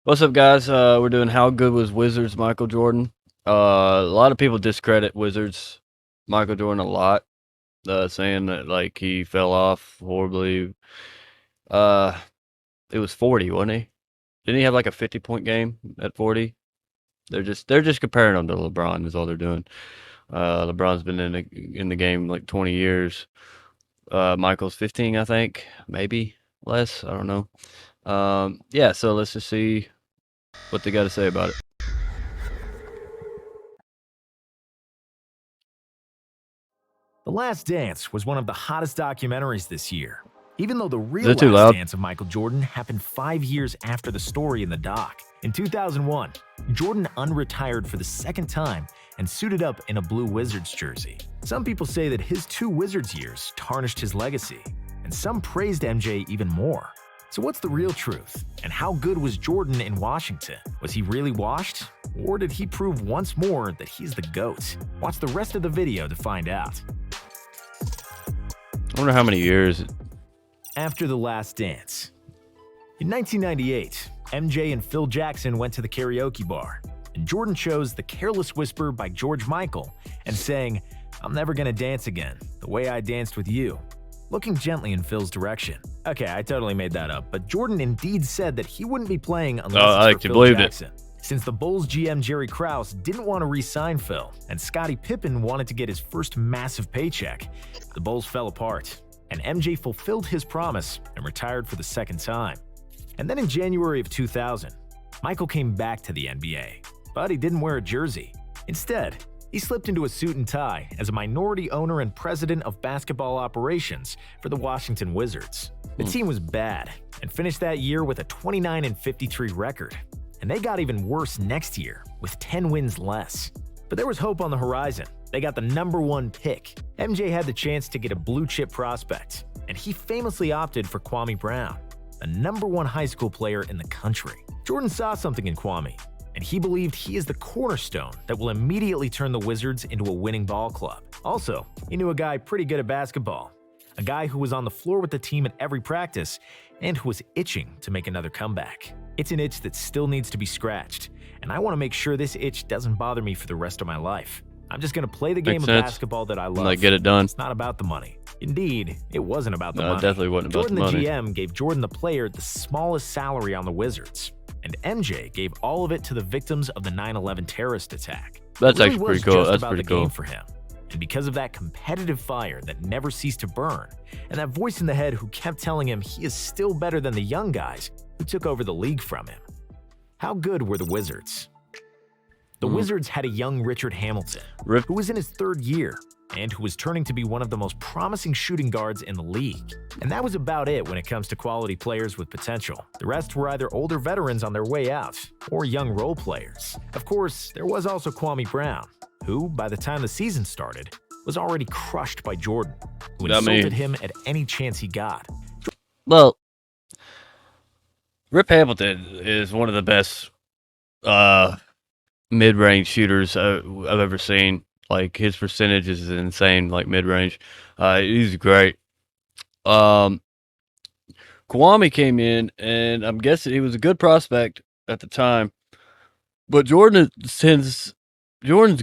What's up, guys? We're doing How Good Was Wizards Michael Jordan. A lot of people discredit Wizards Michael Jordan a lot, saying that like he fell off horribly. Uh, it was 40, wasn't he? Didn't he have like a 50-point game at 40? They're just comparing him to LeBron is all they're doing. LeBron's been in the game like 20 years. Michael's 15, I think, maybe less. I don't know. Yeah, so let's just see what they got to say about it. The Last Dance was one of the hottest documentaries this year, even though the Is real it too last loud? dance of Michael Jordan happened 5 years after the story in the doc. In 2001, Jordan unretired for the second time and suited up in a blue Wizards jersey. Some people say that his 2 Wizards years tarnished his legacy, and some praised MJ even more. So what's the real truth? And how good was Jordan in Washington? Was he really washed? Or did he prove once more that he's the GOAT? Watch the rest of the video to find out. I wonder how many years. After The Last Dance. In 1998, MJ and Phil Jackson went to the karaoke bar, and Jordan chose The Careless Whisper by George Michael and sang, "I'm never gonna dance again, the way I danced with you," looking gently in Phil's direction. Okay, I totally made that up, but Jordan indeed said that he wouldn't be playing unless I it's like for to Phil believed it. Jackson. Since the Bulls GM Jerry Krause didn't want to re-sign Phil, and Scottie Pippen wanted to get his first massive paycheck, the Bulls fell apart, and MJ fulfilled his promise and retired for the second time. And then in January of 2000, Michael came back to the NBA, but he didn't wear a jersey. Instead, he slipped into a suit and tie as a minority owner and president of basketball operations for the Washington Wizards. The team was bad and finished that year with a 29-53 record. And they got even worse next year, with 10 wins less. But there was hope on the horizon. They got the #1 pick. MJ had the chance to get a blue-chip prospect, and he famously opted for Kwame Brown, the #1 high school player in the country. Jordan saw something in Kwame, and he believed he is the cornerstone that will immediately turn the Wizards into a winning ball club. Also, he knew a guy pretty good at basketball, a guy who was on the floor with the team at every practice, and who was itching to make another comeback. It's an itch that still needs to be scratched, and I want to make sure this itch doesn't bother me for the rest of my life. I'm just going to play the game Makes of sense. basketball that I love. Like, get it done. It's not about the money. Indeed, it wasn't about the No, it money. definitely wasn't about Jordan, the money. GM, gave Jordan the player the smallest salary on the Wizards, and MJ gave all of it to the victims of the 9/11 terrorist attack. That's It really actually was pretty cool. just That's about pretty the cool. game for him. And because of that competitive fire that never ceased to burn, and that voice in the head who kept telling him he is still better than the young guys who took over the league from him. How good were the Wizards? The Wizards had a young Richard Hamilton, Rip. who was in his 3rd year, and who was turning to be one of the most promising shooting guards in the league. And that was about it when it comes to quality players with potential. The rest were either older veterans on their way out, or young role players. Of course, there was also Kwame Brown, who, by the time the season started, was already crushed by Jordan, who insulted him at any chance he got. Well, Rip Hamilton is one of the best mid-range shooters I've ever seen. Like, his percentage is insane, like mid-range. He's great. Kwame came in, and I'm guessing he was a good prospect at the time. But Jordan's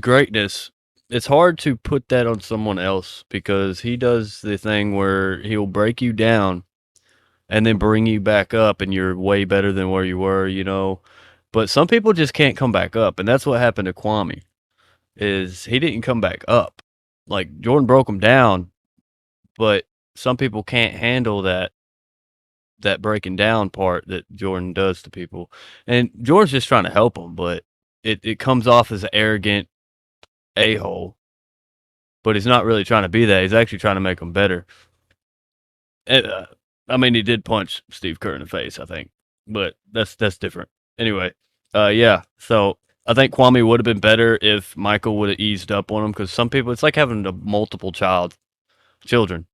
greatness, it's hard to put that on someone else because he does the thing where he'll break you down and then bring you back up, and you're way better than where you were, you know. But some people just can't come back up, and that's what happened to Kwame. Is he didn't come back up. Like, Jordan broke him down, but some people can't handle that breaking down part that Jordan does to people. And Jordan's just trying to help them, but it comes off as an arrogant a-hole. But he's not really trying to be that. He's actually trying to make them better. And, I mean, he did punch Steve Kerr in the face, I think, but that's different. Anyway, yeah. So I think Kwame would have been better if Michael would have eased up on him, because some people, it's like having multiple children.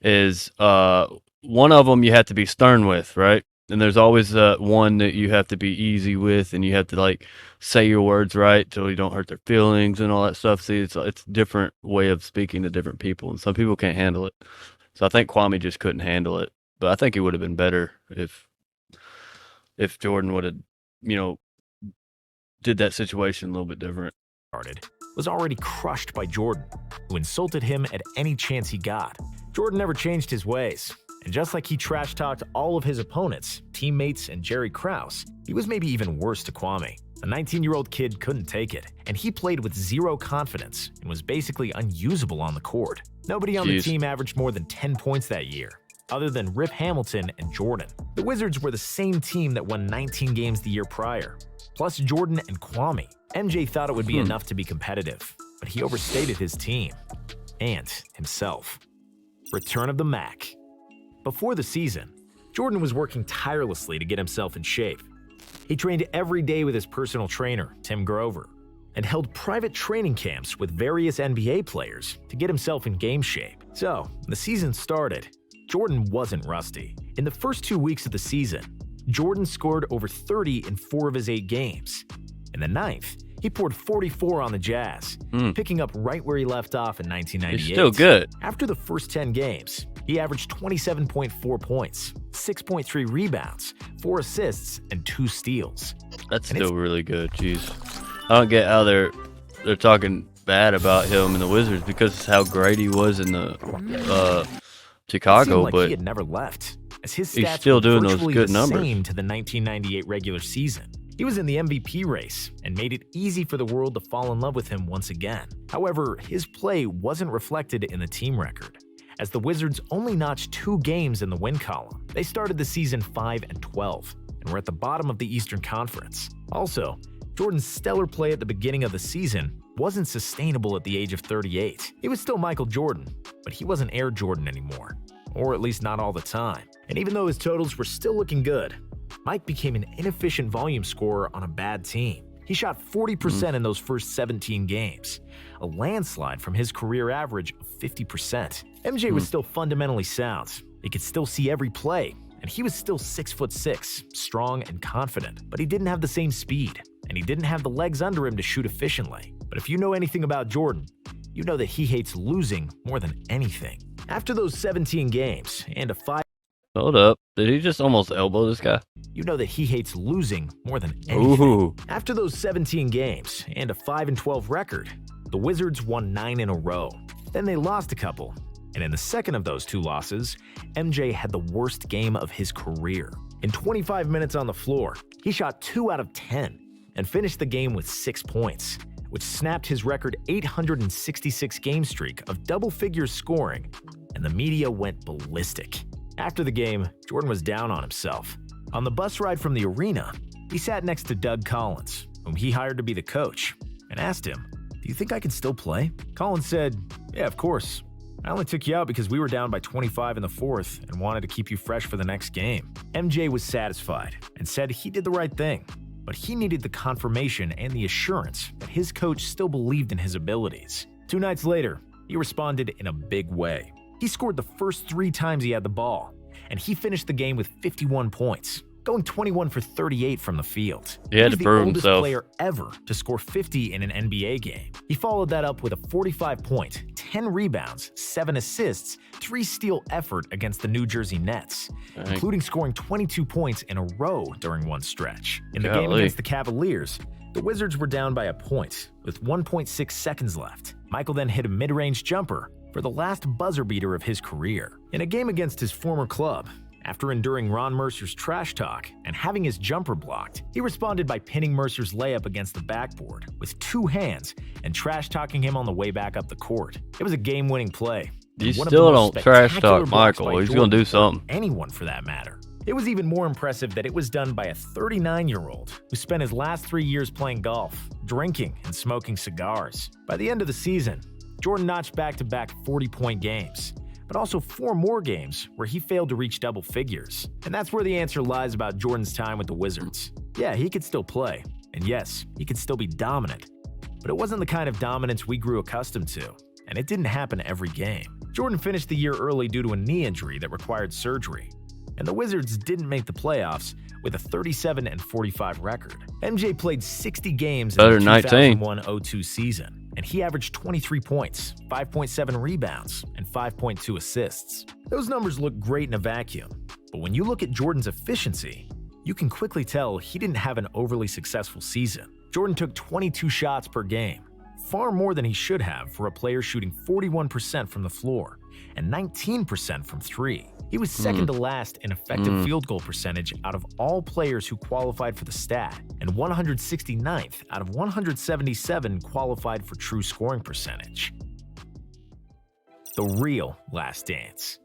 Is one of them you have to be stern with, right? And there's always one that you have to be easy with, and you have to like say your words right so you don't hurt their feelings and all that stuff. See, it's a different way of speaking to different people, and some people can't handle it. So I think Kwame just couldn't handle it. But I think he would have been better if Jordan would have you know, did that situation a little bit different. Was already crushed by Jordan, who insulted him at any chance he got. Jordan never changed his ways, and just like he trash-talked all of his opponents, teammates, and Jerry Krause, he was maybe even worse to Kwame. The 19-year-old kid couldn't take it, and he played with zero confidence and was basically unusable on the court. Nobody on the team averaged more than 10 points that year, other than Rip Hamilton and Jordan. The Wizards were the same team that won 19 games the year prior, plus Jordan and Kwame. MJ thought it would be enough to be competitive, but he overstated his team and himself. Return of the Mac. Before the season, Jordan was working tirelessly to get himself in shape. He trained every day with his personal trainer, Tim Grover, and held private training camps with various NBA players to get himself in game shape. So, when the season started, Jordan wasn't rusty. In the first 2 weeks of the season, Jordan scored over 30 in 4 of his 8 games. In the 9th, he poured 44 on the Jazz, picking up right where he left off in 1998. He's still good. After the first 10 games, he averaged 27.4 points, 6.3 rebounds, 4 assists, and 2 steals. That's still really good. Jeez. I don't get how they're talking bad about him in the Wizards because it's how great he was in the Chicago, like but he had never left, as his he's stats still were doing those virtually good the numbers. same to the 1998 regular season. He was in the MVP race and made it easy for the world to fall in love with him once again. However, his play wasn't reflected in the team record, as the Wizards only notched 2 games in the win column. They started the season 5-12 and were at the bottom of the Eastern Conference. Also, Jordan's stellar play at the beginning of the season wasn't sustainable at the age of 38. He was still Michael Jordan, but he wasn't Air Jordan anymore, or at least not all the time. And even though his totals were still looking good, Mike became an inefficient volume scorer on a bad team. He shot 40% in those first 17 games, a landslide from his career average of 50%. MJ was still fundamentally sound. He could still see every play, and he was still 6'6", strong and confident, but he didn't have the same speed, and he didn't have the legs under him to shoot efficiently. But if you know anything about Jordan, you know that he hates losing more than anything. After those 17 games and a 5 Hold up. Did he just almost elbow this guy? You know that he hates losing more than anything. Ooh. After those 17 games and a 5-12 record, the Wizards won 9 in a row. Then they lost a couple, and in the second of those 2 losses, MJ had the worst game of his career. In 25 minutes on the floor, he shot 2 out of 10 and finished the game with 6 points, which snapped his record 866 game streak of double figures scoring, and the media went ballistic. After the game, Jordan was down on himself. On the bus ride from the arena, he sat next to Doug Collins, whom he hired to be the coach, and asked him, "Do you think I can still play?" Collins said, "Yeah, of course. I only took you out because we were down by 25 in the 4th and wanted to keep you fresh for the next game." MJ was satisfied and said he did the right thing, but he needed the confirmation and the assurance that his coach still believed in his abilities. 2 nights later, he responded in a big way. He scored the first 3 times he had the ball, and he finished the game with 51 points, going 21 for 38 from the field. He had to prove He was the oldest himself. player ever to score 50 in an NBA game. He followed that up with a 45-point, 10 rebounds, 7 assists, 3 steal effort against the New Jersey Nets, including scoring 22 points in a row during one stretch. In the game against the Cavaliers, the Wizards were down by a point with 1.6 seconds left. Michael then hit a mid-range jumper for the last buzzer beater of his career. In a game against his former club, after enduring Ron Mercer's trash talk and having his jumper blocked, he responded by pinning Mercer's layup against the backboard with 2 hands and trash-talking him on the way back up the court. It was a game-winning play. You One of still the most don't trash spectacular talk blocks Michael. by He's going to Jordan, do something. anyone for that matter. It was even more impressive that it was done by a 39-year-old who spent his last 3 years playing golf, drinking, and smoking cigars. By the end of the season, Jordan notched back-to-back 40-point games, but also 4 more games where he failed to reach double figures. And that's where the answer lies about Jordan's time with the Wizards. Yeah, he could still play, and yes, he could still be dominant, but it wasn't the kind of dominance we grew accustomed to, and it didn't happen every game. Jordan finished the year early due to a knee injury that required surgery, and the Wizards didn't make the playoffs with a 37-45 record. MJ played 60 games in the 2001-02 season, and he averaged 23 points, 5.7 rebounds, and 5.2 assists. Those numbers look great in a vacuum, but when you look at Jordan's efficiency, you can quickly tell he didn't have an overly successful season. Jordan took 22 shots per game, far more than he should have for a player shooting 41% from the floor and 19% from three. He was second to last in effective field goal percentage out of all players who qualified for the stat, and 169th out of 177 qualified for true scoring percentage. The real last dance.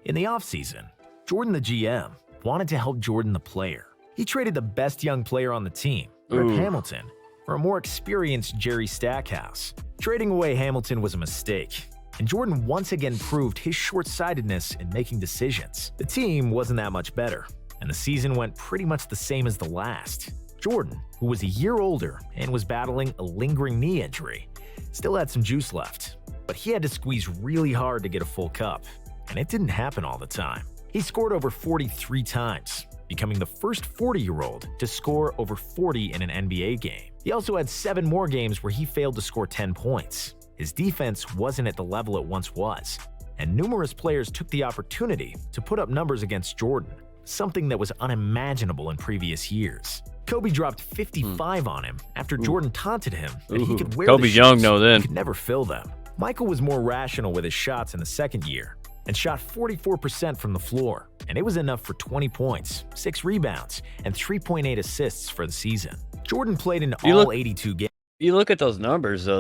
In the offseason, Jordan the GM wanted to help Jordan the player. He traded the best young player on the team, Rip Hamilton, for a more experienced Jerry Stackhouse. Trading away Hamilton was a mistake, and Jordan once again proved his short-sightedness in making decisions. The team wasn't that much better, and the season went pretty much the same as the last. Jordan, who was a year older and was battling a lingering knee injury, still had some juice left, but he had to squeeze really hard to get a full cup, and it didn't happen all the time. He scored over 43 times, becoming the first 40-year-old to score over 40 in an NBA game. He also had 7 more games where he failed to score 10 points. His defense wasn't at the level it once was, and numerous players took the opportunity to put up numbers against Jordan, something that was unimaginable in previous years. Kobe dropped 55 on him after Jordan taunted him that he could wear Kobe's the young shoes, though then. he could never fill them. Michael was more rational with his shots in the second year and shot 44% from the floor, and it was enough for 20 points, 6 rebounds, and 3.8 assists for the season. Jordan played in all 82 games. You look at those numbers though,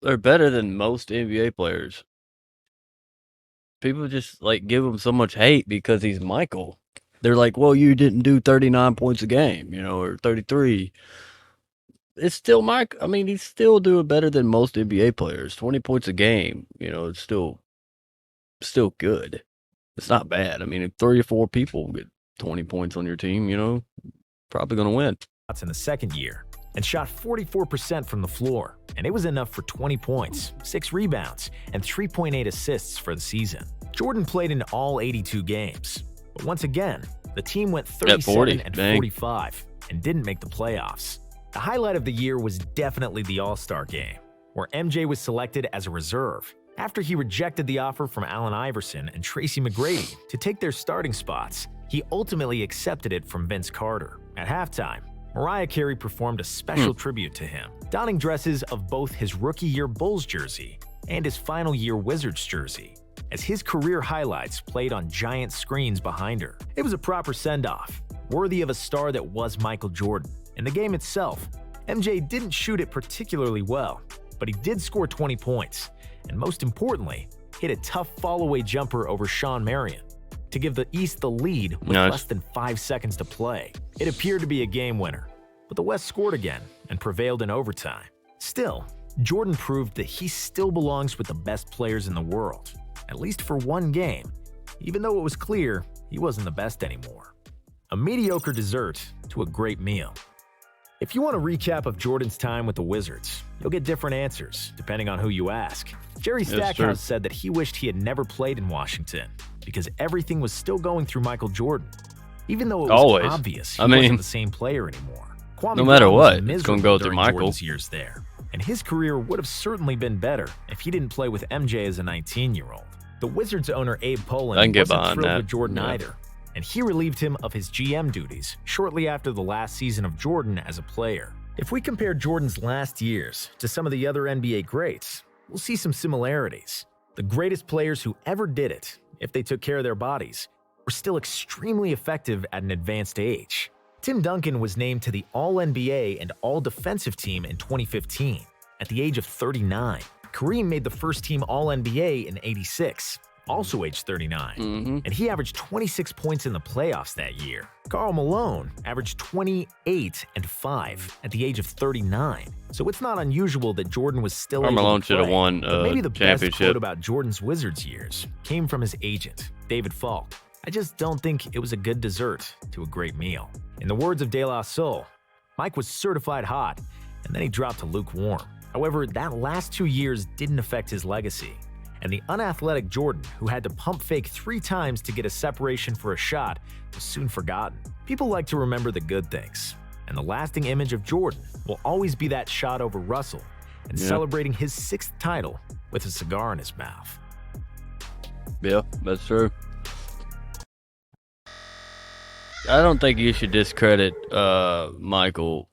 they're better than most NBA players. People just like give him so much hate because he's Michael. They're like, well, you didn't do 39 points a game, or 33. It's still Mike. I mean, he's still doing better than most NBA players. 20 points a game, it's still good. It's not bad. I mean, if 3 or 4 people get 20 points on your team, probably going to win. In the second year and shot 44% from the floor, and it was enough for 20 points, 6 rebounds, and 3.8 assists for the season. Jordan played in all 82 games, but once again, the team went 37 and 45 and didn't make the playoffs. The highlight of the year was definitely the All-Star game, where MJ was selected as a reserve after he rejected the offer from Allen Iverson and Tracy McGrady to take their starting spots. He ultimately accepted it from Vince Carter. At halftime, Mariah Carey performed a special tribute to him, donning dresses of both his rookie year Bulls jersey and his final year Wizards jersey, as his career highlights played on giant screens behind her. It was a proper send-off, worthy of a star that was Michael Jordan. In the game itself, MJ didn't shoot it particularly well, but he did score 20 points, and most importantly, hit a tough fall-away jumper over Sean Marion to give the East the lead with less than 5 seconds to play. It appeared to be a game winner, but the West scored again and prevailed in overtime. Still, Jordan proved that he still belongs with the best players in the world, at least for one game, even though it was clear he wasn't the best anymore. A mediocre dessert to a great meal. If you want a recap of Jordan's time with the Wizards, you'll get different answers depending on who you ask. Jerry Stackhouse said that he wished he had never played in Washington because everything was still going through Michael Jordan, even though it was obvious he wasn't the same player anymore. No matter what, it's going to go through Michael. Jordan's years there, and his career would have certainly been better if he didn't play with MJ as a 19-year-old. The Wizards owner Abe Pollin wasn't thrilled with Jordan either, and he relieved him of his GM duties shortly after the last season of Jordan as a player. If we compare Jordan's last years to some of the other NBA greats, we'll see some similarities. The greatest players who ever did it, if they took care of their bodies, were still extremely effective at an advanced age. Tim Duncan was named to the All-NBA and All-Defensive team in 2015 at the age of 39. Kareem made the first team All-NBA in '86, also age 39, and he averaged 26 points in the playoffs that year. Karl Malone averaged 28 and 5 at the age of 39, so it's not unusual that Jordan was still able Malone to should have play. won But maybe the best championship. quote about Jordan's Wizards years came from his agent, David Falk. I just don't think it was a good dessert to a great meal. In the words of De La Soul, Mike was certified hot, and then he dropped to lukewarm. However, that last 2 years didn't affect his legacy, and the unathletic Jordan, who had to pump fake 3 times to get a separation for a shot, was soon forgotten. People like to remember the good things, and the lasting image of Jordan will always be that shot over Russell and celebrating his 6th title with a cigar in his mouth. Yeah, that's true. I don't think you should discredit Michael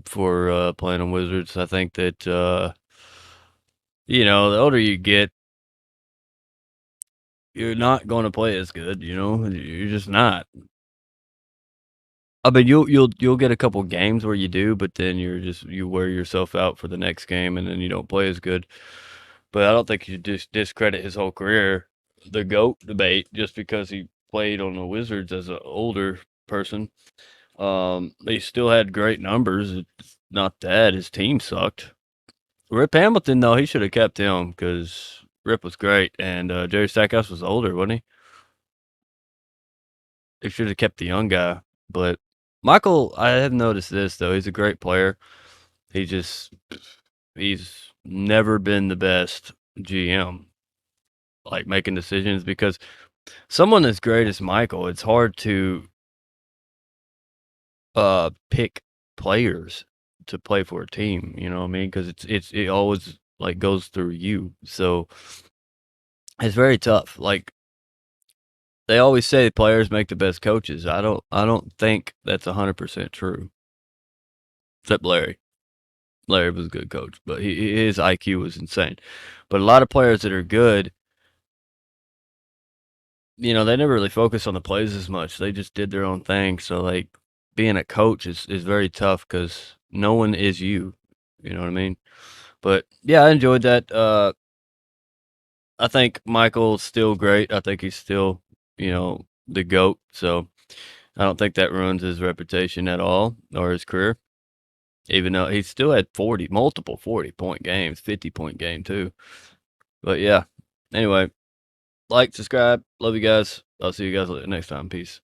for playing on Wizards. I think that the older you get, you're not going to play as good. You're just not. I mean, you'll get a couple games where you do, but then you wear yourself out for the next game, and then you don't play as good. But I don't think you just discredit his whole career, the GOAT debate, just because he played on the Wizards as an older person. He still had great numbers. It's not that his team sucked. Rip Hamilton, though, he should have kept him because Rip was great, and Jerry Stackhouse was older, wasn't he? They should have kept the young guy. But Michael, I have noticed this though. He's a great player. He just he's never been the best GM, like making decisions because someone as great as Michael, it's hard to pick players to play for a team, you know what I mean? Because it always like goes through you. So it's very tough. Like they always say players make the best coaches. I don't think that's 100% true. Except Larry. Larry was a good coach, but his IQ was insane. But a lot of players that are good, they never really focus on the plays as much. They just did their own thing. So like being a coach is very tough because no one is you. You know what I mean? But yeah, I enjoyed that. I think Michael's still great. I think he's still, the GOAT. So I don't think that ruins his reputation at all or his career. Even though he still had multiple 40-point games, 50-point game too. But yeah. Anyway, like, subscribe. Love you guys. I'll see you guys next time. Peace.